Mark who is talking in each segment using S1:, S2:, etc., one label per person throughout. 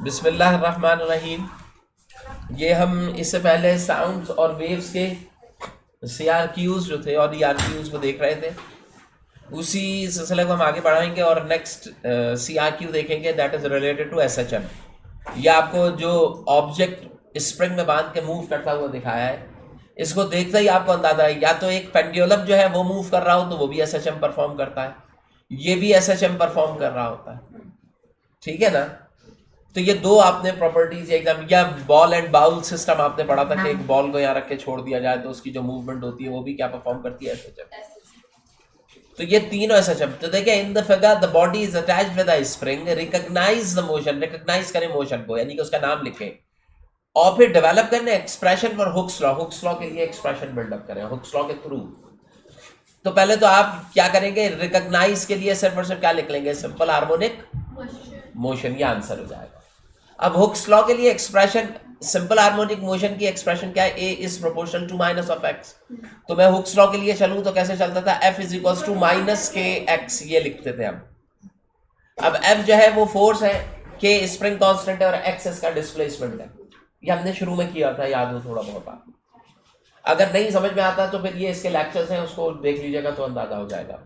S1: बिस्मिल्लाहिर्रहमानिर्रहीम। ये हम इससे पहले साउंड्स और वेव्स के CRQs जो थे और ERQs को देख रहे थे। उसी सिलसिले को हम आगे बढ़ाएंगे और नेक्स्ट CRQ देखेंगे, that is related to SHM। ये आपको जो ऑब्जेक्ट स्प्रिंग में बांध के मूव करता हुआ दिखाया है, इसको देखते ही आपको अंदाजा है या तो एक पेंडुलम जो है वो मूव कर रहा हो तो वो भी SHM परफॉर्म करता है, ये भी SHM परफॉर्म कर रहा होता है। ठीक है ना? तो ये दो आपने प्रॉपर्टीज एकदम, या बॉल एंड बाउल सिस्टम आपने पढ़ा था कि एक बॉल को यहाँ रख के छोड़ दिया जाए तो उसकी जो मूवमेंट होती है वो भी क्या परफॉर्म करती है, SHM। तो ये तीनों SHM। तो देखिए, in the figure the body is attached with a spring, recognise the motion, recognise करें मोशन को, यानी कि उसका नाम लिखें और फिर डेवलप करने expression for Hooke's law. Hooks law के लिए एक्सप्रेशन बिल्डअप करें हुक्स लॉ के थ्रू। तो पहले तो आप क्या करेंगे, रिकॉग्नाइज के लिए सिर्फ और सिर्फ क्या लिख लेंगे, सिंपल हार्मोनिक मोशन, ये आंसर हो जाएगा। अब हुक्स लॉ के लिए एक्सप्रेशन, सिंपल हार्मोनिक मोशन की एक्सप्रेशन क्या है, A is proportional to minus of x. तो मैं हुक्स लॉ के लिए चलूं तो कैसे चलता था, F is equal to minus k x, ये लिखते थे हम। अब एफ जो है वो फोर्स है, के स्प्रिंग कांस्टेंट है और एक्स इसका डिस्प्लेसमेंट है। ये हमने शुरू में किया था, याद हो थोड़ा बहुत आप। अगर नहीं समझ में आता तो फिर ये इसके लेक्चर्स हैं, उसको देख लीजिएगा तो अंदाजा हो जाएगा।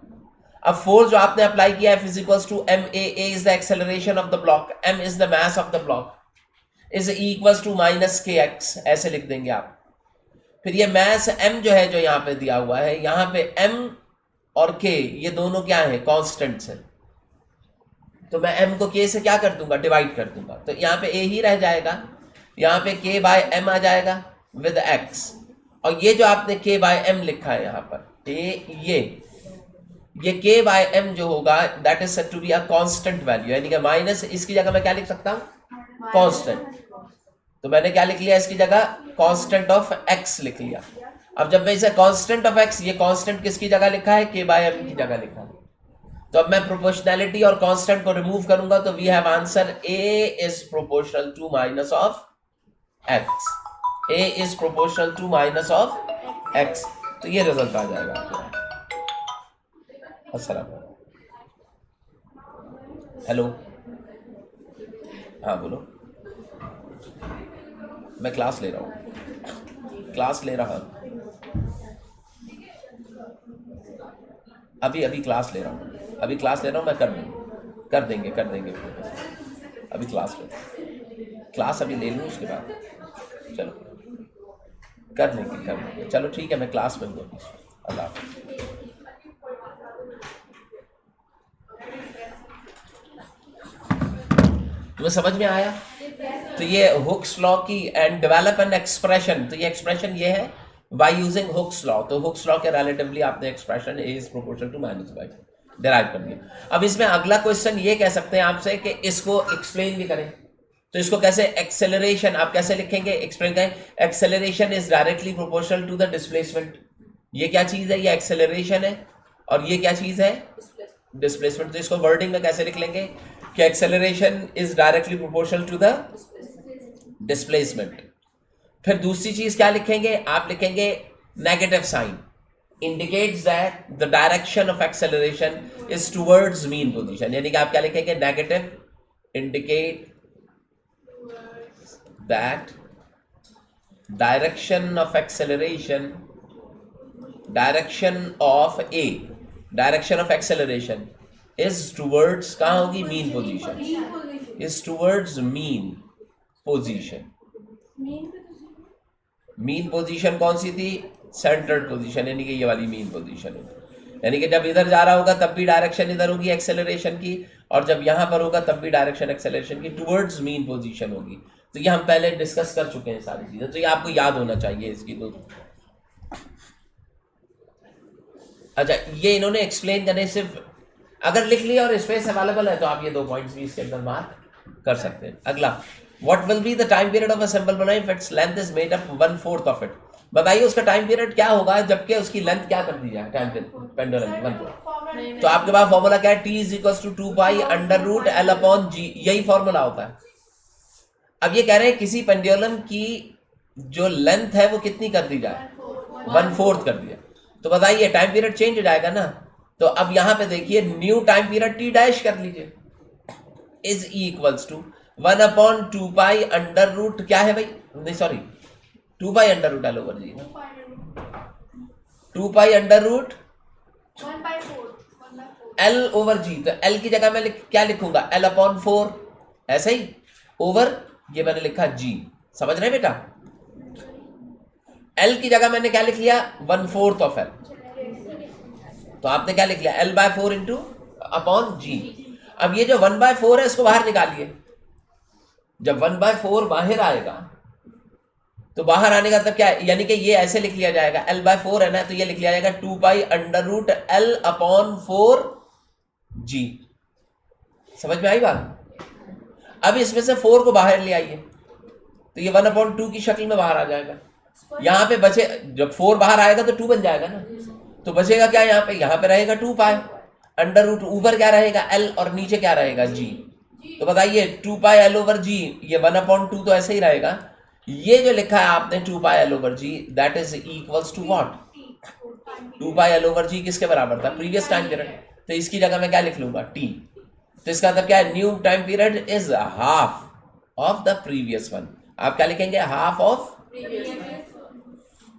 S1: अब फोर्स जो आपने अप्लाई किया है, physicals to m, a is the acceleration of the block, m is the mass of the block, is equals to minus k x, ऐसे लिख देंगे आप। फिर ये मास m जो है, जो यहाँ पे दिया हुआ है, यहाँ पे m और k ये दोनों क्या है, कांस्टेंट्स हैं। तो मैं m को k से क्या कर दूंगा, डिवाइड कर दूंगा, तो यहाँ पे a ही रह जाएगा, यहाँ पे k बाय m आ जाएगा विद x। और ये जो आपने k बाय m लिखा है यहाँ पर, ये k बाय m जो होगा, that is said to be a constant value, यानी कि माइनस, इसकी जगह मैं क्या लिख सकता हूँ, कांस्टेंट। तो मैंने क्या लिख लिया इसकी जगह, कांस्टेंट ऑफ x लिख लिया। अब जब मैं इसे कांस्टेंट ऑफ x, ये कांस्टेंट किसकी जगह लिखा है, k बाय m की जगह लिखा है। तो अब मैं प्रोपोर्शनैलिटी और कांस्टेंट को रिमूव करूंगा तो we have answer, a is proportional to minus of x, a is proportional to minus of x। तो ये रिजल्ट आ जाएगा आपको। अस्सलाम, हेलो, हाँ बोलो। मैं क्लास ले रहा हूँ, क्लास ले रहा हूँ, अभी क्लास ले रहा हूँ, अभी क्लास ले रहा हूँ, मैं कर देंगे अभी क्लास क्लास अभी ले लूँ, उसके बाद चलो कर लेंगे। चलो ठीक है, मैं क्लास में हूँ। अल्लाह हाफ़िज़। तुम्हें समझ में आया? तो ये हुक्स लॉ की एंड डेवलप एन एक्सप्रेशन, तो ये एक्सप्रेशन ये है बाय यूजिंग हुक्स लॉ। तो हुक्स लॉ के रिलेटिवली आपने expression a is proportional to minus by derive कर दिया। अब इसमें अगला क्वेश्चन ये कह सकते हैं आपसे कि इसको एक्सप्लेन भी करें, तो इसको कैसे, एक्सेलरेशन आप कैसे लिखेंगे, एक्सप्लेन करें। Acceleration is directly proportional to the displacement. ये क्या चीज है, ये एक्सेलरेशन है, और ये क्या चीज है, डिस्प्लेसमेंट। तो इसको वर्डिंग में कैसे लिख लेंगे कि acceleration is directly proportional to the displacement. फिर दूसरी चीज क्या लिखेंगे, आप लिखेंगे negative sign, indicates that the direction of acceleration is towards mean position, यानी कि आप क्या लिखेंगे, negative indicate that direction of acceleration, direction of a, direction of acceleration is towards, कहाँ होगी, mean position, is towards mean position. Mean position कौन सी थी, सेंटर्ड पोजीशन, यानी कि ये वाली मीन पोजीशन होगी। यानी कि जब इधर जा रहा होगा तब भी डायरेक्शन इधर होगी एक्सेलरेशन की, और जब यहां पर होगा तब भी डायरेक्शन एक्सेलरेशन की टुवर्ड्स मीन पोजीशन होगी। तो ये हम पहले डिस्कस कर चुके हैं सारी चीजें, तो ये आपको याद होना चाहिए इसकी। तो अच्छा, ये इन्होंने एक्सप्लेन करने, सिर्फ अगर लिख लिया और स्पेस अवेलेबल है तो आप ये 2 पॉइंट्स भी इसके अंदर मार्क कर सकते हैं। अगला, what will be the time period of a simple बनाई if it's length is made up 1/4 of it. बताइए उसका टाइम पीरियड क्या होगा जबकि उसकी लेंथ क्या कर दी जाए, टाइम पेंडुलम 1/4। तो आपके पास फॉर्मूला क्या है, t is equal to 2 pi under root l upon g, यही फॉर्मूला होता है। अब ये कह रहे हैं किसी पेंडुलम की जो लेंथ है वो कितनी कर दी जाए, 1/4 कर दिया। तो बताइए टाइम पीरियड चेंज हो जाएगा ना। तो अब यहां पे देखिए, new time period t dash कर लीजिए, is equals to, 1/2 pi under root क्या है भाई, नहीं sorry 2 pi under root L over G, 2 pi under root L over G. तो एल की जगह मैं क्या लिखूंगा, L/4 ऐसे ही, ओवर ये मैंने लिखा जी। समझ रहे बेटा, एल की जगह मैंने क्या लिख लिया, 1/4 ऑफ एल। तो आपने क्या लिख लिया, L/4 इंटू अपॉन जी। अब ये जो 1/4 है इसको बाहर निकालिए। जब 1/4 बाहर आएगा तो बाहर आने का मतलब क्या है, यानी कि ये ऐसे लिख लिया जाएगा, L/4 है ना, तो ये लिख लिया जाएगा 2 पाई अंडर रूट L/4 जी। समझ में आई बात। अब इसमें से 4 को बाहर ले आइए तो ये 1/2 की शक्ल में बाहर आ जाएगा। यहाँ पे बचे, जब 4 बाहर आएगा तो 2 बन जाएगा ना, तो बचेगा क्या, यहाँ पे रहेगा 2 पाई अंडर रूट, ऊपर क्या रहेगा L और नीचे क्या रहेगा G। तो बताइए 2 पाई L ओवर G, ये 1/2 तो ऐसे ही रहेगा। ये जो लिखा है आपने 2 pi L over G, that is equals to what, 2 pi L over G किसके बराबर था, प्रीवियस टाइम पीरियड। तो इसकी जगह मैं क्या लिख लूंगा, T। तो इसका मतलब क्या है, new time period is half of the previous one. आप क्या लिखेंगे, हाफ ऑफ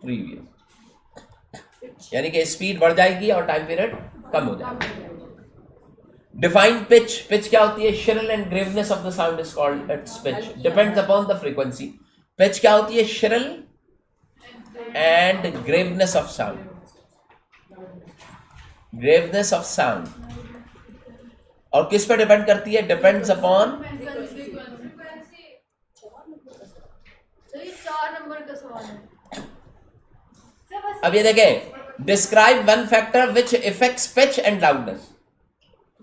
S1: प्रीवियस, यानी कि स्पीड बढ़ जाएगी और टाइम पीरियड कम हो जाएगा। डिफाइन पिच, पिच क्या होती है, shrill and graveness of the sound is called its pitch, depends upon the frequency. Pitch क्या होती है, shrill and graveness of sound, graveness of sound. और किस पे डिपेंड करती है, डिपेंड्स अपॉन, अब ये देखें, describe one factor which effects pitch and loudness.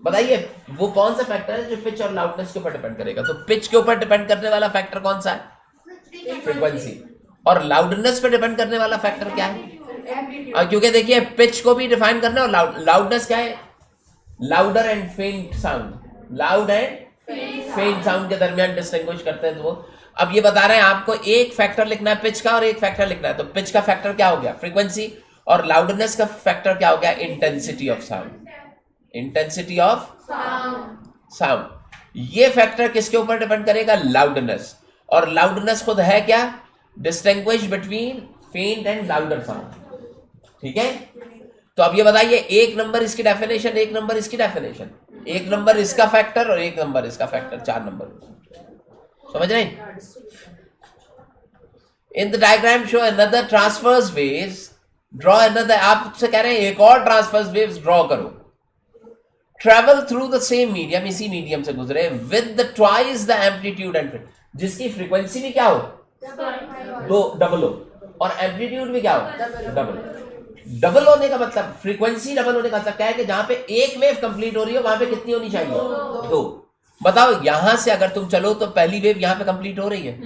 S1: बताइए वो कौन सा फैक्टर है जो पिच और लाउडनेस के ऊपर डिपेंड करेगा। तो पिच के ऊपर डिपेंड करने वाला फैक्टर कौन सा है, फ्रीक्वेंसी। और लाउडनेस पे डिपेंड करने वाला फैक्टर क्या है, क्योंकि देखिए पिच को भी डिफाइन करना है और लाउडनेस क्या है, लाउडर एंड फेंट साउंड, लाउड एंड फेंट साउंड के दरमियान डिस्टिंग्विश करते हैं। तो वो अब ये बता रहे हैं आपको एक फैक्टर लिखना है पिच का और एक फैक्टर लिखना है। तो पिच का फैक्टर क्या हो गया, फ्रीक्वेंसी, और लाउडनेस का फैक्टर क्या हो गया, intensity of sound, intensity of sound. ये फैक्टर किसके ऊपर डिपेंड करेगा, लाउडनेस। और लाउडनेस खुद है क्या, डिस्टिंग्विश बिटवीन फेंट एंड लाउडर साउंड। ठीक है, तो अब ये बताइए, एक नंबर इसकी डेफिनेशन, एक नंबर इसकी डेफिनेशन, एक नंबर इसका फैक्टर और एक नंबर इसका फैक्टर, 4 नंबर। समझ रहे, in the diagram show another transverse waves, draw another, आपसे कह रहे हैं एक और ट्रांसवर्स वेव्स ड्रॉ करो। Travel through the same medium, इसी मीडियम से गुजरे, with the twice the amplitude and, जिसकी फ्रीक्वेंसी भी क्या हो, दो डबल हो, और एम्पलीट्यूड भी क्या हो, डबल। डबल होने का मतलब, फ्रीक्वेंसी डबल होने का मतलब क्या है कि जहां पे एक वेव कंप्लीट हो रही हो वहां पे कितनी होनी चाहिए, 2। बताओ यहां से अगर तुम चलो तो पहली वेव यहां पे कंप्लीट हो रही है,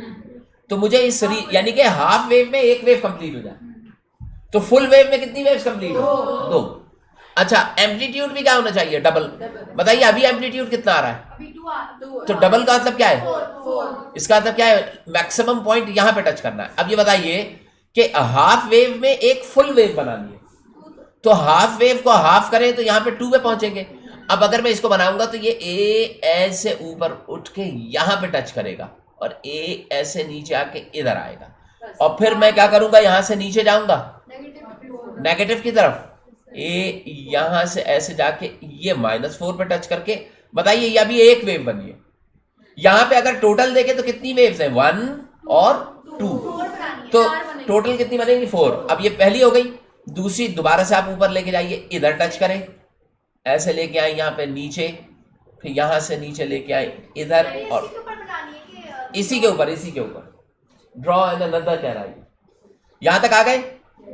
S1: तो मुझे इस यानी कि हाफ वेव में एक वेव कंप्लीट हो जाए, तो फुल वेव में कितनी वेव्स कंप्लीट हो, 2। अच्छा, एम्पलीट्यूड भी क्या होना चाहिए, डबल। बताइए अभी एम्पलीट्यूड कितना आ रहा है, तो डबल का मतलब क्या है, इसका मतलब क्या है, मैक्सिमम पॉइंट यहां पे टच करना है। अब ये बताइए कि हाफ वेव में एक फुल वेव बनानी है, तो हाफ वेव को हाफ करें तो यहां पे 2 पे पहुंचेंगे। अब अगर मैं इसको बनाऊंगा तो ये ए ऐसे ऊपर उठ के यहां पे टच करेगा और ए ऐसे नीचे आके इधर आएगा, और फिर मैं क्या करूंगा, यहां से नीचे जाऊंगा नेगेटिव की तरफ, ए यहां से ऐसे जाके ये -4 पे टच करके। बताइए ये अभी एक वेव बनी है, यहां पे अगर टोटल देखें तो कितनी वेव्स हैं, 1 और 2, तो टोटल कितनी बनेंगी, 4। अब ये पहली हो गई, दूसरी दोबारा से आप ऊपर लेके जाइए, इधर टच करें, ऐसे लेके आए यहाँ पे नीचे, फिर यहां से नीचे लेके आए इधर, और इसी के ऊपर, इसी के ऊपर ड्रॉ एन अनदर कह रहा है। यहां तक आ गए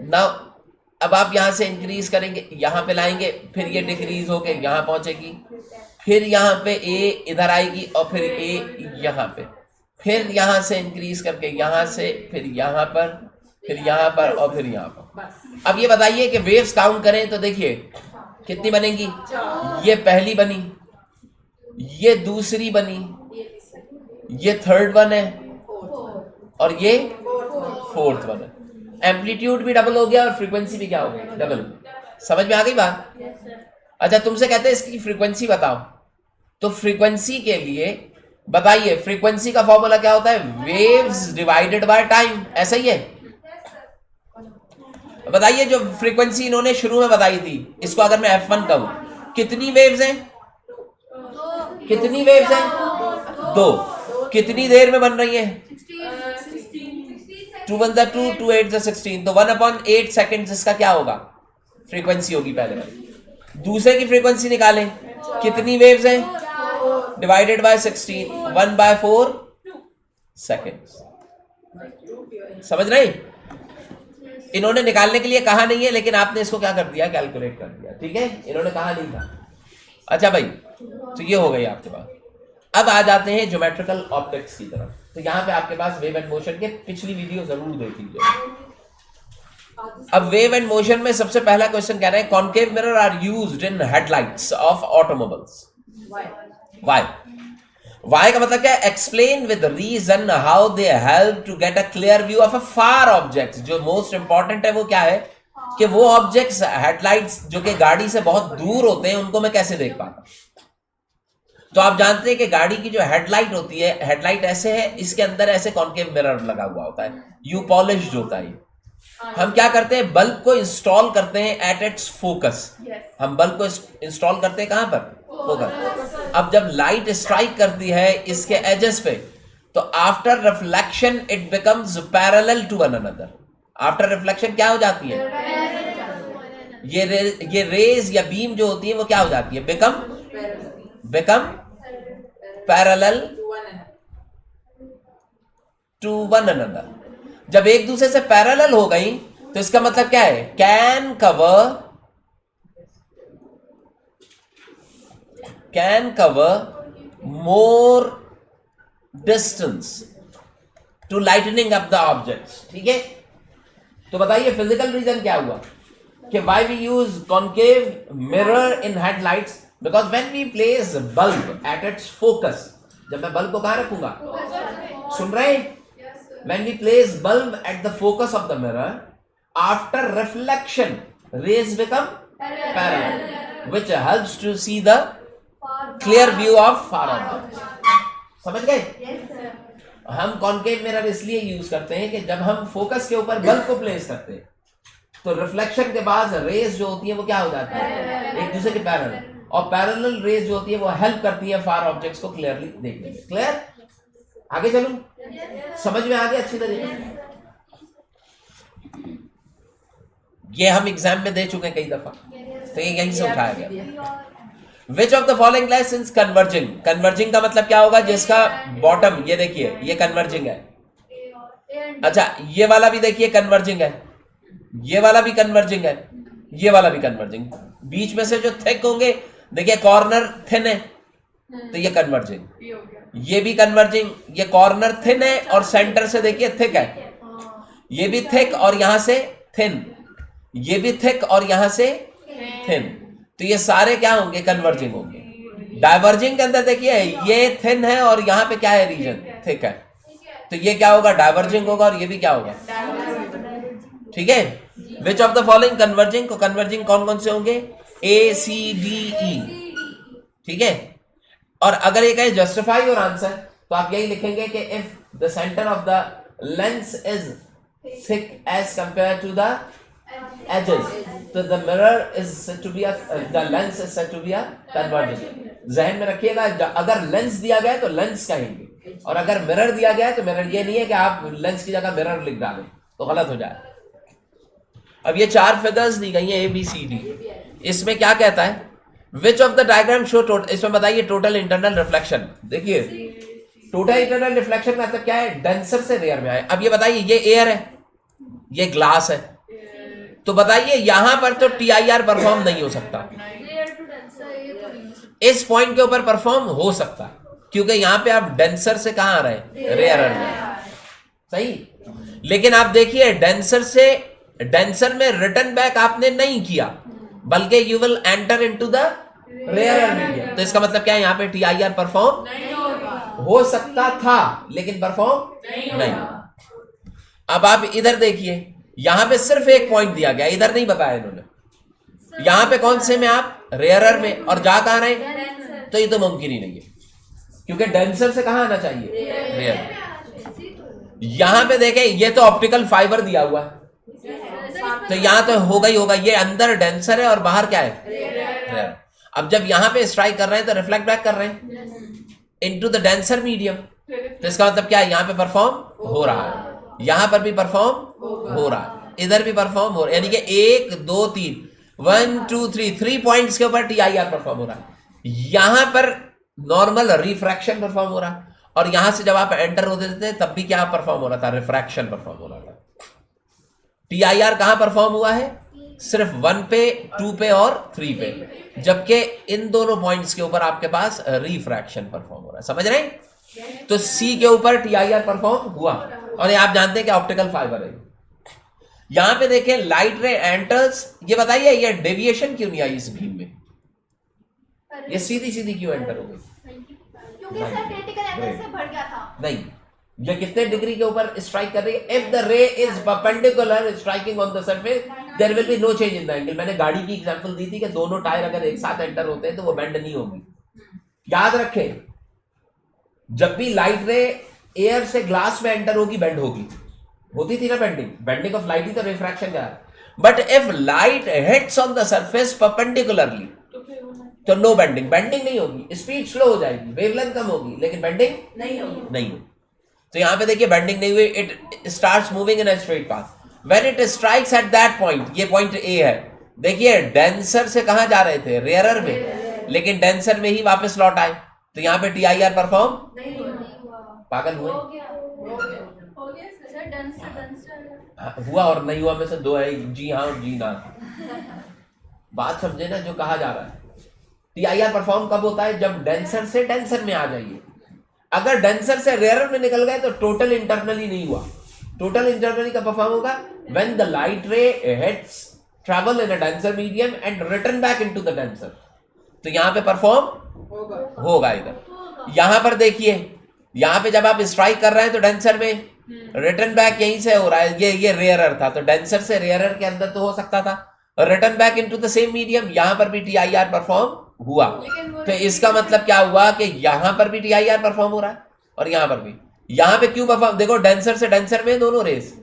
S1: ना। अब आप यहां से इंक्रीज करेंगे, यहां पे लाएंगे, फिर ये डिक्रीज होके यहां पहुंचेगी, फिर यहां पे ए इधर आएगी, और फिर ए यहां पे, फिर यहां से इंक्रीज करके यहां से, फिर यहां पर, फिर यहां पर, और फिर यहां पर। अब ये बताइए कि वेव्स काउंट करें तो देखिए कितनी बनेंगी, ये पहली बनी, ये दूसरी बनी, ये थर्ड वन है, और ये फोर्थ वन है। एम्पलीट्यूड भी डबल हो गया और फ्रीक्वेंसी भी क्या हो गई, डबल। समझ में आ गई बात। अच्छा, तुमसे कहते हैं इसकी फ्रीक्वेंसी बताओ, तो फ्रीक्वेंसी के लिए बताइए फ्रीक्वेंसी का फॉर्मूला क्या होता है? वेव्स डिवाइडेड बाय टाइम, ऐसा ही है। बताइए जो फ्रीक्वेंसी इन्होंने शुरू में बताई थी, इसको अगर मैं F1 कहूं, कितनी वेव्स हैं? कितनी वेव्स हैं? 2। कितनी देर में बन रही है? 2 1 2, 2 8 16, तो 1/8 सेकेंड इसका क्या होगा? फ्रीक्वेंसी होगी पहले वाली। दूसरे की फ्रीक्वेंसी निकालें, कितनी वेव्स हैं? Divided by 16, 1/4 second. समझ रहे? इन्होंने निकालने के लिए कहा नहीं है, लेकिन आपने इसको क्या कर दिया? कैलकुलेट कर दिया। ठीक है, इन्होंने कहा नहीं था। अच्छा भाई, तो ये हो गई आपके पास। अब आ जाते हैं ज्योमेट्रिकल ऑब्जेक्ट्स की तरफ। तो यहाँ पे आपके पास वेव एंड मोशन के पिछली वीडियो जरूर देख लीजिए। अब वेव एंड मोशन में सबसे पहला क्वेश्चन कह रहे हैं concave mirror are used in headlights of automobiles. Why का मतलब क्या है? Explain with reason how they help to get a clear view of a far object. जो मोस्ट इंपॉर्टेंट है वो क्या है कि वो ऑब्जेक्ट्स, हेडलाइट्स जो कि गाड़ी से बहुत दूर होते हैं, उनको मैं कैसे देख पाता। तो आप जानते हैं कि गाड़ी की जो हेडलाइट होती है, हेडलाइट ऐसे है, इसके अंदर ऐसे कॉन्केव मिरर लगा हुआ होता है, यू पॉलिश्ड होता है। हम क्या करते हैं? बल्ब को इंस्टॉल करते हैं एट इट्स फोकस। हम बल्ब को इंस्टॉल करते हैं कहां पर? फोकस। अब जब लाइट स्ट्राइक करती है इसके एजेस पे, तो after reflection it becomes parallel to one another. After reflection क्या हो जाती है? ये रेज या बीम जो होती है वो क्या हो जाती है? Become parallel to one another. जब एक दूसरे से पैरेलल हो गई तो इसका मतलब क्या है? Can cover more distance to lightning up the objects. ठीक है, तो बताइए फिजिकल रीजन क्या हुआ कि why we use concave mirror in headlights? Because when we place bulb at its focus, जब मैं बल्ब को कहां रखूंगा? सुन रहे हैं? When we place bulb at the focus of the mirror, after reflection, rays become parallel, which helps to see the clear view of far objects. समझ गए? हम कॉन्केव मिरर इसलिए यूज करते हैं कि जब हम फोकस के ऊपर बल्ब को प्लेस करते हैं, तो रिफ्लेक्शन के बाद रेज जो होती है वो क्या हो जाती है? एक दूसरे के पैरेलल, और पैरेलल रेज जो होती है वो हेल्प करती है फार ऑब्जेक्ट्स को क्लियरली देखने में। क्लियर? आगे चलूं? समझ में आ गया अच्छी तरीके से? ये हम एग्जाम में दे चुके हैं कई दफा, तो ये यहीं से उठाया गया। Which of the following lies is converging? Converging का मतलब क्या होगा? जिसका बॉटम, ये देखिए, ये कन्वर्जिंग है। अच्छा, ये वाला भी देखिए कन्वर्जिंग है, ये वाला भी कन्वर्जिंग है, ये वाला भी कन्वर्जिंग। बीच में से जो थिक होंगे, देखिए कॉर्नर थिन है तो ये कन्वर्जिंग, ये भी कन्वर्जिंग, ये कॉर्नर थिन है और सेंटर से देखिए थिक है, ये भी थिक और यहां से थिन, ये भी थिक और यहां से थिन, तो ये सारे क्या होंगे? कन्वर्जिंग होंगे। डाइवर्जिंग के अंदर देखिए ये थिन है और यहां पे क्या है? रीजन थिक है, तो ये क्या होगा? डाइवर्जिंग होगा, और ये भी क्या होगा? ठीक है। Which of the following converging? को कन्वर्जिंग कौन कौन से होंगे? A C D E। ठीक है, और अगर ये कहे जस्टिफाई योर आंसर, तो आप यही लिखेंगे कि if the centre of the lens is thick as compare to the edges, तो the mirror is said to be the lens is said to be a converging. जहन में रखिएगा, अगर लेंस दिया गया है तो लेंस कहेंगे, और अगर मिरर दिया गया है तो मिरर। ये नहीं है कि आप लेंस की जगह मिरर लिख डालें तो गलत हो जाए। अब ये 4 फिगर्स दी गई हैं ABCD, इसमें क्या कहता है? Which of the diagram show total, इसमें बताइए टोटल इंटरनल रिफ्लेक्शन। देखिए टोटल इंटरनल रिफ्लेक्शन का मतलब क्या है? डेंसर से रेयर में आए। अब ये बताइए, ये एयर है, ये ग्लास है, तो बताइए यहां पर तो TIR परफॉर्म नहीं हो सकता, इस पॉइंट के ऊपर परफॉर्म हो सकता, क्योंकि यहां पे आप डेंसर से कहां आ रहे हैं? रेयर में। सही, लेकिन आप देखिए डेंसर में रिटर्न बैक आपने नहीं किया, बल्कि you will enter into the rare medium. तो इसका मतलब क्या है? यहाँ पे TIR परफॉर्म हो सकता था, लेकिन परफॉर्म नहीं। अब आप इधर देखिए, यहां पे सिर्फ एक पॉइंट दिया गया, इधर नहीं बताया इन्होंने। यहां पे कौन से में? आप रेयरर में, और जा कहां रहे? तो ये तो मुमकिन ही नहीं है। क्योंकि डेंसर से कहां आना चाहिए, रेयर। यहां पे देखें ये तो ऑप्टिकल फाइबर दिया हुआ है, तो यहां तो होगा ही होगा, ये अंदर डेंसर है और बाहर क्या है, रेयर। अब जब यहां पे स्ट्राइक कर रहे हैं तो रिफ्लेक्ट बैक कर रहे हैं इनटू द डेंसर मीडियम, तो इसका मतलब क्या है, यहां पे परफॉर्म हो रहा है, यहां पर भी परफॉर्म हो रहा है, इधर भी परफॉर्म हो रहा है, यानी कि 1 2 3 1 2 3 3 पॉइंट्स के ऊपर TIR परफॉर्म हो रहा है। यहां पर नॉर्मल रिफ्रैक्शन परफॉर्म हो रहा है, और यहां से जब आप एंटर होते थे तब भी क्या परफॉर्म हो रहा था, रिफ्रैक्शन परफॉर्म हो रहा था। TIR कहां परफॉर्म हुआ है, सिर्फ 1 पे 2 पे और 3 पे, जबकि इन दोनों पॉइंट्स के ऊपर आपके पास रिफ्रैक्शन परफॉर्म हो रहा है, समझ रहे हैं। तो C के ऊपर TIR परफॉर्म हुआ, और ये आप जानते हैं कि ऑप्टिकल फाइबर है। यहां पे देखें लाइट रे एंटर्स, ये बताइए ये डेविएशन क्यों नहीं आई इस बीम में, ये सीधी सीधी क्यों एंटर हो गई,
S2: क्योंकि सर क्रिटिकल एंगल से बढ़ गया था।
S1: नहीं, ये कितने डिग्री के ऊपर स्ट्राइक कर रही है, if the ray is perpendicular striking on the surface there will be no change in the angle. मैंने गाड़ी की एग्जांपल दी थी कि दोनों टायर अगर एक साथ एंटर होते हैं तो वो बेंड नहीं होगी। याद रखें, जब भी लाइट रे एयर से ग्लास में एंटर होगी बेंड होगी, होती थी ना बेंडिंग, बेंडिंग ऑफ लाइट ही तो रिफ्रैक्शन का है। But if light hits on the surface perpendicularly तो नो बेंडिंग, बेंडिंग नहीं होगी, स्पीड स्लो हो जाएगी, वेवलेंथ कम होगी, लेकिन बेंडिंग नहीं होगी। तो यहां पे देखिए बेंडिंग नहीं हुई, it starts moving in a straight path when it strikes at that point. ये पॉइंट ए है, देखिए डेंसर से कहां जा रहे थे, रेयरर में, लेकिन डेंसर में ही वापस लौट आए, तो यहां पे TIR परफॉर्म नहीं हुआ। पागल हुए, हुआ और नहीं हुआ में से दो है, जी हाँ और जी ना। बात समझे ना जो कहा जा रहा है। TIR परफॉर्म कब होता है, जब डेंसर से डेंसर में आ जाइए। अगर डेंसर से रेयरर में निकल गए तो टोटल इंटरनली नहीं हुआ। टोटल इंटरनली कब परफॉर्म होगा, व्हेन द लाइट रे hits travel in a denser medium and return back into the denser, तो यहां पे परफॉर्म होगा इधर। यहां पर देखिए, यहां पे जब आप स्ट्राइक कर रहे हैं तो डेंसर में रिटर्न बैक यहीं से हो रहा है, ये रेयरर था, तो डेंसर से रेयरर के अंदर तो हो सकता था, return back into the same medium, यहां पर भी TIR परफॉर्म हुआ। तो इसका मतलब क्या हुआ कि यहां पर भी TIR परफॉर्म हो रहा है और यहां पर भी। यहां पे क्यों परफॉर्म, देखो डेंसर से डेंसर में दोनों रेस,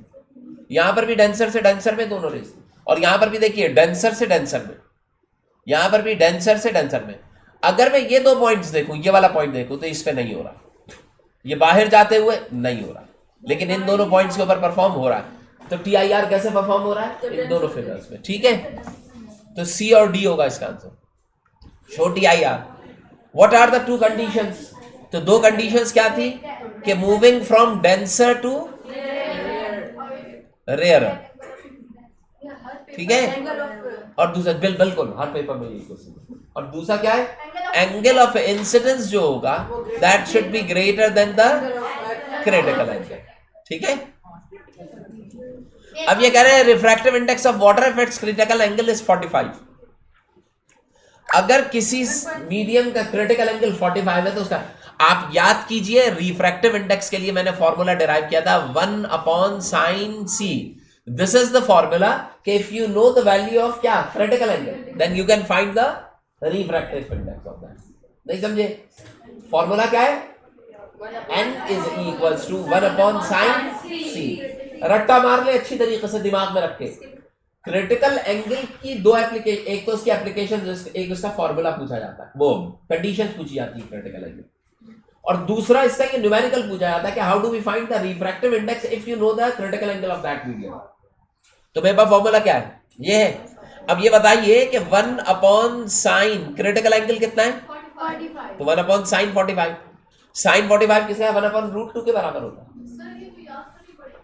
S1: यहां पर भी डेंसर से डेंसर में दोनों रेस, और यहां पर भी देखिए डेंसर से डेंसर में, यहां पर भी डेंसर से डेंसर में। अगर मैं ये दो पॉइंट्स देखूं, ये वाला पॉइंट देखूं, तो इस पे नहीं हो रहा, ये बाहर जाते हुए नहीं हो रहा, लेकिन इन दोनों पॉइंट्स के ऊपर परफॉर्म हो रहा है। तो TIR कैसे परफॉर्म हो रहा है, इन दोनों फिगर्स में, ठीक है। तो C और D होगा इसका आंसर। Show TIR, what are the two conditions, तो दो कंडीशंस क्या थी कि moving from denser to rare, ठीक है, और दूसरा बिल्कुल हर पेपर में यही क्वेश्चन, और दूसरा क्या है, एंगल ऑफ इंसिडेंस जो होगा that should be greater than the critical angle, ठीक है। अब ये कह रहे हैं refractive index of water if it's critical angle is 45। अगर किसी मीडियम का क्रिटिकल एंगल 45 है तो उसका आप याद कीजिए, रिफ्रैक्टिव इंडेक्स के लिए मैंने फॉर्मूला डिराइव किया था 1/sin c। This is the formula कि if you know the value of क्या, critical angle, then you can find the refractive index of that. नहीं समझे, फॉर्मूला क्या है, n is equals to 1/sin c। रट्टा मार ले अच्छी तरीके से, दिमाग में रखे। क्रिटिकल एंगल की दो एप्लीकेशन, एक तो उसकी एप्लीकेशन, एक उसका फॉर्मूला पूछा जाता है, वो कंडीशंस पूछी जाती है क्रिटिकल एंगल, और दूसरा इसका ये न्यूमेरिकल पूछा जाता है कि how do we find the refractive index if you know the critical angle of that medium. तो मेरे पास फॉर्मूला क्या है, ये है। अब ये बताइए कि 1/sin क्रिटिकल एंगल कितना है,
S2: 45।
S1: तो 1/sin 45, sin 45 किसका है, 1/√2 के बराबर होता है।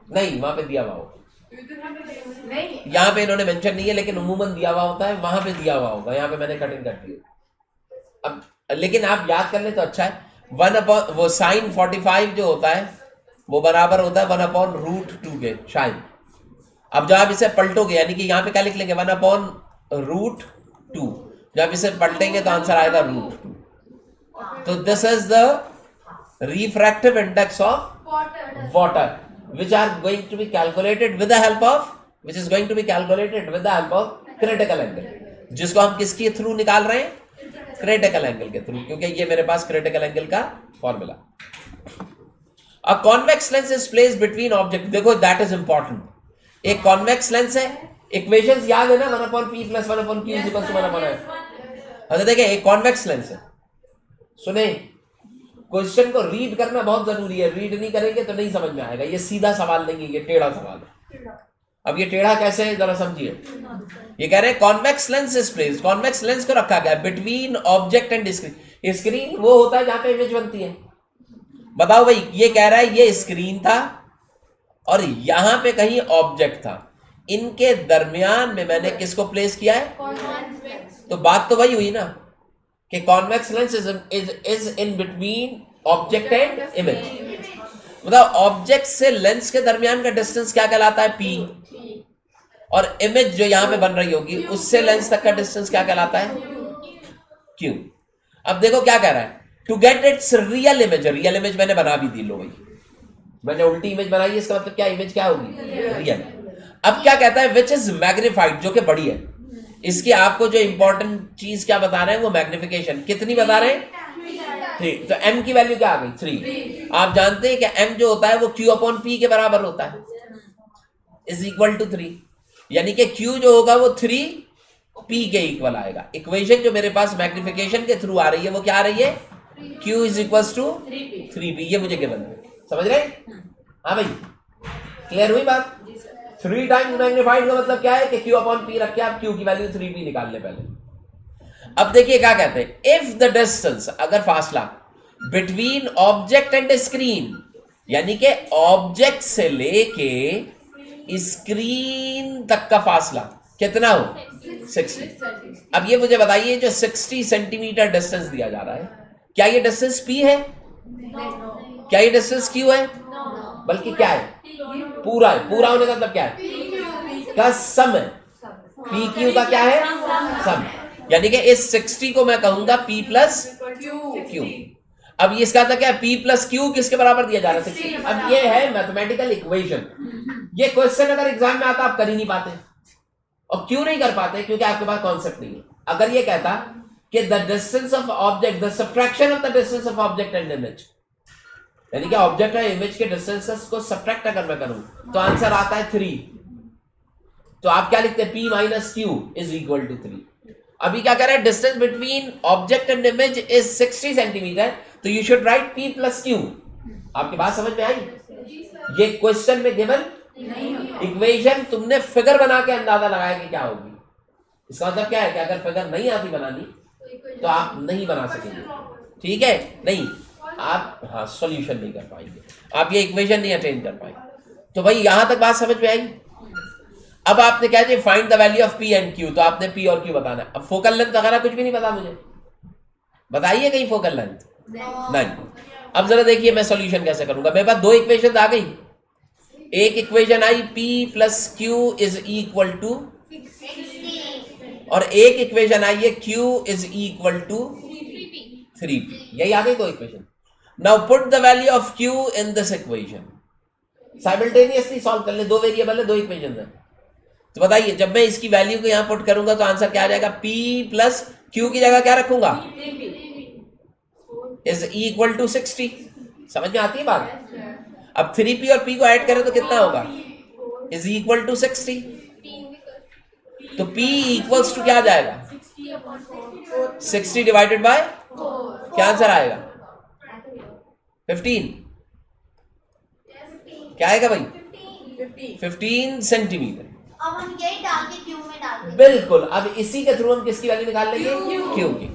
S1: नहीं, वहां पे दिया हुआ होगा, यहाँ पे इन्होंने मेंशन नहीं है, लेकिन उमूमन दिया हुआ होता है, वहां पे दिया हुआ होगा, यहाँ पे मैंने कटिंग कर दी। अब लेकिन आप याद कर ले तो अच्छा है। वो sin 45 जो होता है वो बराबर होता है 1/√2 के शायद। अब जब आप इसे पलटोगे, यानी कि यहाँ पे क्या लिख लेंगे, 1/√2, जब आप इसे पलटेंगे तो आंसर आएगा √2। तो this is the refractive index of water which are going to be calculated with the help of, which is going to be calculated with the help of critical angle, जिसको हम किसके थ्रू निकाल रहे हैं, critical angle के through, क्योंकि ये मेरे पास क्रिटिकल एंगल का formula. A convex lens is placed between object, देखो दैट इज इंपॉर्टेंट। एक कॉन्वेक्स लेंस है, इक्वेशंस याद है ना, 1/p + 1/q = 1/f। अच्छा देखिए, एक कॉन्वेक्स लेंस है, सुने, क्वेश्चन को रीड करना बहुत जरूरी है, रीड नहीं करेंगे तो नहीं समझ में आएगा। ये सीधा सवाल नहीं है, ये टेढ़ा सवाल है। अब ये टेढ़ा कैसे है जरा समझिए। ये कह रहे हैं convex lens is placed, convex lens को रखा गया between object and screen. Screen वो होता है जहां पे इमेज बनती है। बताओ भाई, ये कह रहा है ये स्क्रीन था और यहां पे कहीं ऑब्जेक्ट था, इनके दरमियान में मैंने किसको प्लेस किया है? तो बात तो वही हुई ना कि convex lens is in between object and image. मतलब ऑब्जेक्ट से लेंस के दरमियान का डिस्टेंस क्या कहलाता है? P। और इमेज जो यहां पे बन रही होगी उससे लेंस तक का डिस्टेंस क्या कहलाता है? Q। अब देखो क्या कह रहा है, to get its real image. Real image मैंने बना भी दी, लो भाई, मैंने उल्टी इमेज बनाई है, इसका मतलब क्या, इमेज क्या होगी? रियल। अब क्या कहता है, विच इज मैग्निफाइड, जो कि बड़ी है। इसकी आपको जो इंपॉर्टेंट चीज क्या बता रहे हैं, वो मैग्निफिकेशन। कितनी बता रहे हैं? 3। तो m की वैल्यू क्या आ गई? 3। आप जानते हैं कि m जो होता है वो q/p के बराबर होता है, इज इक्वल टू 3। यानी कि q जो होगा वो 3p के इक्वल आएगा। इक्वेशन जो मेरे पास मैग्निफिकेशन के थ्रू आ रही है वो क्या आ रही है? q is equal to 3p। ये मुझे गिवन है, समझ रहे? हाँ भाई, क्लियर हुई बात? 3 टाइम्स मैग्निफाइड का मतलब क्या है कि q/p रख के आप q की वैल्यू 3p निकाल ले पहले। अब देखिए क्या कहते हैं, इफ द डिस्टेंस, अगर फासला बिटवीन ऑब्जेक्ट एंड स्क्रीन, यानी कि ऑब्जेक्ट से लेके स्क्रीन तक का फासला कितना हो? 60। अब ये मुझे बताइए, जो 60 सेंटीमीटर डिस्टेंस दिया जा रहा है, क्या ये डिस्टेंस p है? क्या ये डिस्टेंस q है? बल्कि क्या है? पूरा है। पूरा होने का मतलब क्या है? का सम है। p q का क्या है? सम। यानी कि इस 60 को मैं कहूंगा p + q। अब ये इसका क्या है? p + q किसके बराबर दिया जा रहा है? 60। अब ये है मैथमेटिकल इक्वेशन। ये क्वेश्चन अगर एग्जाम में आता आप कर ही नहीं पाते। और क्यों नहीं कर पाते? क्योंकि आपके पास कॉन्सेप्ट नहीं है। अगर ये कहता कि the distance of object, the subtraction of the distance of object and image, यानी कि ऑब्जेक्ट और इमेज के डिस्टेंसेस को सब्ट्रैक्ट अगर मैं करूं तो आंसर आता है 3। तो आप क्या लिखते हैं? p - q is equal to 3। अभी क्या कह रहा है? Distance between object and image is 60 centimetre, तो you should write p + q। आपकी बात समझ में आई? ये क्वेश्चन में गिवन इक्वेशन तुमने फिगर बना के अंदाजा लगाया कि क्या होगी। इसका मतलब क्या है कि अगर फिगर नहीं आती बनानी तो आप नहीं बना सकेंगे, ठीक है? नहीं, आप हाँ सॉल्यूशन नहीं कर पाएंगे, आप ये इक्वेशन नहीं अटेन कर पाएंगे। तो भाई यहां तक बात समझ में आई? अब आपने क्या चाहिए? Find the value of p and q। तो आपने p और q बताना है। अब फोकल लेंथ वगैरह कुछ भी नहीं पता मुझे, बताइए कहीं फोकल लेंथ? नहीं। अब जरा देखिए मैं सॉल्यूशन कैसे करूंगा। मेरे पास 2 इक्वेशन आ गई। एक इक्वेशन आई p + q is equal to, और एक इक्वेशन आई है q is equal to 3p। यही आ गई 2 equation. Now put the value of q in this equation. Simultaneously solve कर ले, 2 वेरिएबल है, 2 इक्वेशन है। तो बताइए, जब मैं इसकी वैल्यू को यहां पुट करूंगा तो आंसर क्या आ जाएगा? p + q की जगह क्या रखूंगा? Is equal to 60। समझ में आती है बात? अब 3p और p को ऐड करें तो कितना होगा? Is equal to 60। तो p इक्वल्स टू क्या आ जाएगा? 60 डिवाइडेड बाय, क्या आंसर आएगा? 15। क्या आएगा भाई? 15 सेंटीमीटर।
S2: अब हम यही डाल के क्यू में डाल देंगे।
S1: बिल्कुल। अब इसी के थ्रू हम किसकी वैल्यू निकाल लेंगे? q की।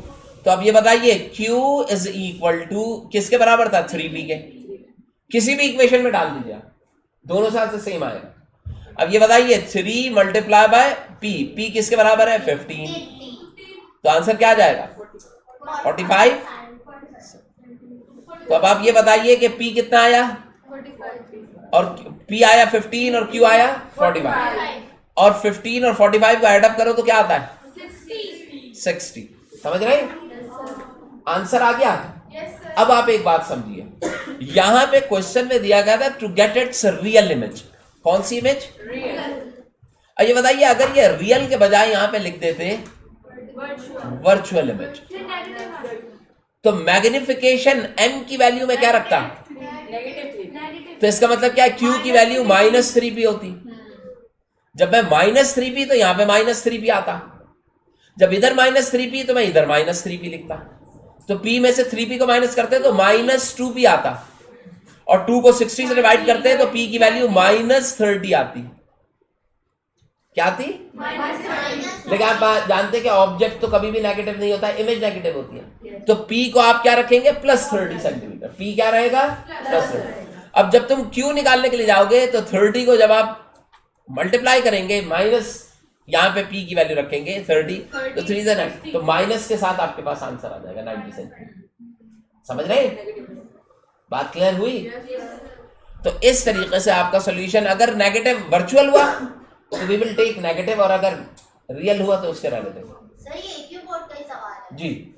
S1: तो अब ये बताइए q इज इक्वल टू किसके बराबर था? 3p के। किसी भी इक्वेशन में डाल दीजिए, दोनों साथ से सेम आएगा। अब ये बताइए 3 × p किसके बराबर है? 15। तो आंसर क्या आ जाएगा? 45। तो अब आप ये बताइए कि p कितना आया? और p आया 15 और q आया 45। और 15 और 45 को ऐड अप करो तो क्या आता है? 60। समझ रहे? आंसर आ गया। अब आप एक बात समझिए, यहां पे क्वेश्चन में दिया गया था to get its real image. कौन सी इमेज? रियल। ये बताइए, अगर ये रियल के बजाय यहां पे लिख देते वर्चुअल इमेज। तो मैग्निफिकेशन n की वैल्यू में क्या रखता, तो इसका मतलब क्या है, q की वैल्यू -3p होती। जब मैं -3p तो यहां पे -3p आता, जब इधर -3p तो मैं इधर -3p लिखता। तो p में से 3p को माइनस करते हैं तो -2p आता, और 2 को 60 से डिवाइड करते हैं तो p की वैल्यू -30 आती। क्या आती? लेकिन आप जानते हैं कि ऑब्जेक्ट तो कभी भी नेगेटिव नहीं होता, इमेज नेगेटिव होती है। तो p को आप क्या रखेंगे, +30 सेंटीमीटर। p क्या रहेगा, +30। अब जब तुम q निकालने के लिए जाओगे तो 30 को जब आप मल्टीप्लाई करेंगे, माइनस यहां पे p की वैल्यू रखेंगे 30, तो 3 से 9, तो माइनस के साथ आपके पास आंसर आ जाएगा 90 सेंटीमीटर। समझ रहे, बात क्लियर हुई? तो इस तरीके से आपका सॉल्यूशन, अगर नेगेटिव वर्चुअल हुआ तो वी विल टेक नेगेटिव, और अगर रियल हुआ तो उसके रिलेटिव।
S2: सही है, क्यों बोर्ड का ही सवाल है
S1: जी,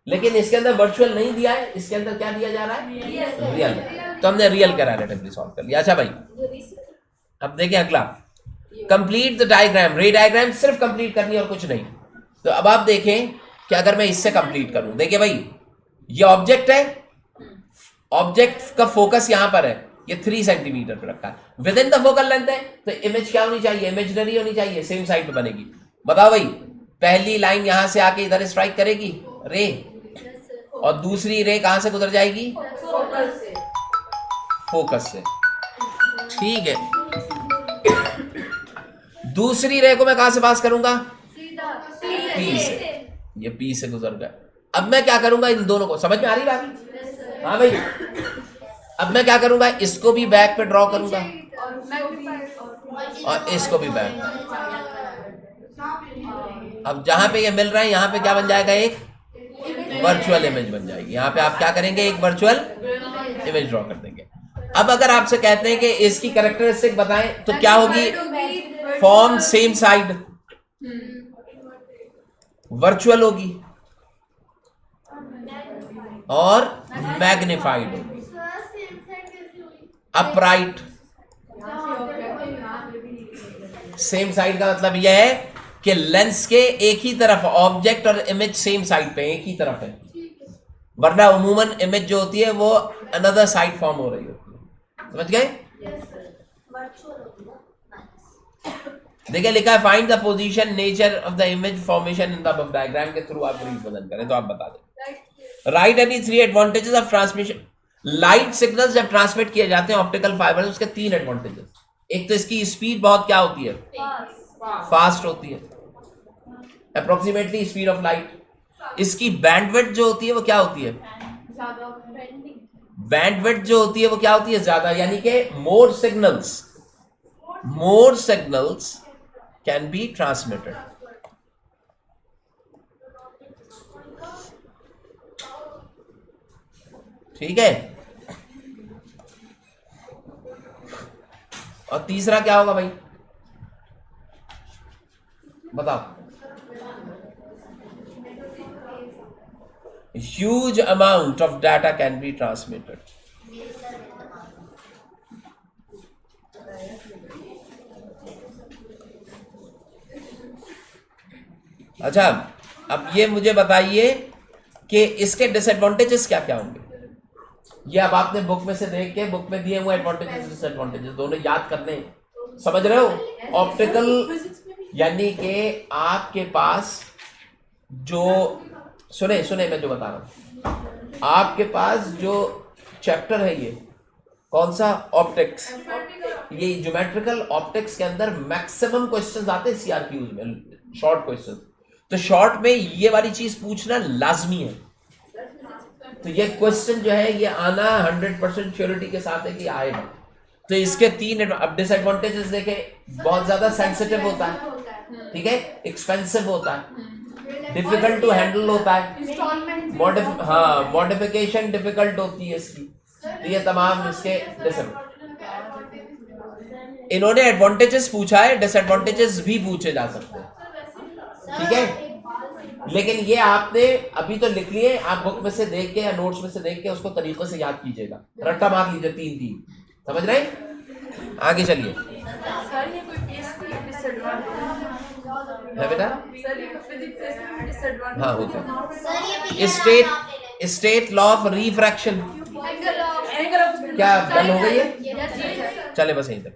S1: लेकिन इसके अंदर वर्चुअल नहीं दिया है, इसके अंदर क्या दिया जा रहा है, रियल। तो हमने रियल का रिलेटिवली सॉल्व कर लिया। अच्छा भाई, अब देखिए अगला, कंप्लीट द डायग्राम। रे डायग्राम सिर्फ कंप्लीट करनी है और कुछ नहीं। तो अब आप देखें कि अगर मैं इससे कंप्लीट करूं, देखिए भाई ये ऑब्जेक्ट है, ऑब्जेक्ट का फोकस यहां पर है, ये 3 सेंटीमीटर पर रखा है, with in the focal length है, तो इमेज क्या होनी चाहिए, इमेजिनरी होनी चाहिए, सेम साइड पे बनेगी। बताओ भाई, पहली लाइन यहां से आके इधर स्ट्राइक करेगी रे, और दूसरी रे कहां से गुजर जाएगी, फोकस से। ठीक है, दूसरी रे को मैं कहां से पास करूंगा, पी से। ये पी से गुजर गया। अब मैं क्या करूंगा, इन दोनों को, समझ में आ रही बात? हाँ भाई, अब मैं क्या करूंगा, इसको भी बैक पे ड्रॉ करूंगा और इसको भी बैक। अब जहां पे ये मिल रहा है, यहां पे क्या बन जाएगा, एक वर्चुअल इमेज बन जाएगी। यहां पे आप क्या करेंगे, एक वर्चुअल इमेज ड्रॉ कर देंगे। अब अगर आपसे कहते हैं कि इसकी कैरेक्टरिस्टिक बताएं, तो क्या होगी, फॉर्म सेम साइड, वर्चुअल होगी और मैग्निफाइड होगी, अपराइट। सेम साइड का मतलब यह है कि लेंस के एक ही तरफ ऑब्जेक्ट और इमेज सेम साइड पे एक ही तरफ है, वरना उमूमन इमेज जो होती है वो अनदर साइड फॉर्म हो रही होती है। समझ गए? देखिए लिखा है, find the position nature of the image formation in the above diagram के थ्रू आप रिप्रेजेंट करें, तो आप बता दें। Right any 3 advantages of transmission. Light signals जब ट्रांसमिट किए जाते हैं ऑप्टिकल फाइबर, उसके 3 एडवांटेजेस। एक तो इसकी स्पीड बहुत क्या होती है, फास्ट होती है, अप्रोक्सीमेटली स्पीड ऑफ लाइट। इसकी बैंडविड्थ जो होती है वो क्या होती है, बैंडविड्थ जो होती है वो क्या होती है, ज्यादा, यानी कि मोर सिग्नल्स कैन बी ट्रांसमिटेड। ठीक है, और तीसरा क्या होगा भाई, बताओ। Huge amount of data can be transmitted. अच्छा, अब ये मुझे बताइए कि इसके डिसएडवांटेजेस क्या क्या होंगे। ये अब आपने बुक में से देख के, बुक में दिए हुए एडवांटेजेस डिसएडवांटेजेस दोनों याद करने, समझ रहे हो। ऑप्टिकल यानी कि आपके पास जो, सुने मैं जो बता रहा हूं, आपके पास जो चैप्टर है ये कौन सा, ऑप्टिक्स। ये ज्योमेट्रिकल ऑप्टिक्स के अंदर मैक्सिमम क्वेश्चंस आते हैं सीआरक्यूज में, शॉर्ट क्वेश्चंस। तो शॉर्ट में ये वाली चीज पूछना लाजमी है। तो ये क्वेश्चन जो है ये आना 100% श्योरिटी के साथ है कि आएगा। तो इसके 3 अब डिसएडवांटेजेस देखे, बहुत ज्यादा सेंसिटिव होता है, ठीक है, एक्सपेंसिव होता है, डिफिकल्ट टू हैंडल होता है, मॉडिफिकेशन डिफिकल्ट होती है इसकी। तो ये तमाम इसके इन्होंने एडवांटेजेस पूछा है, डिसएडवांटेजेस भी पूछे जा सकते हैं, ठीक है। लेकिन ये आपने अभी तो लिख लिए, आप बुक में से देख के या नोट्स में से देख के उसको तरीकों से याद कीजिएगा, रट्टा मार लीजिए 3-3, समझ रहे हैं। आगे चलिए, है बेटा?
S3: सर ये फिजिक्स से डिसएडवांटेज
S1: हाँ होता है।
S2: सर ये पीरियड
S1: स्टेट
S2: आप ले लेते
S1: state law of refraction
S3: angle of
S1: क्या डल हो गई है? चले बस यहीं तक।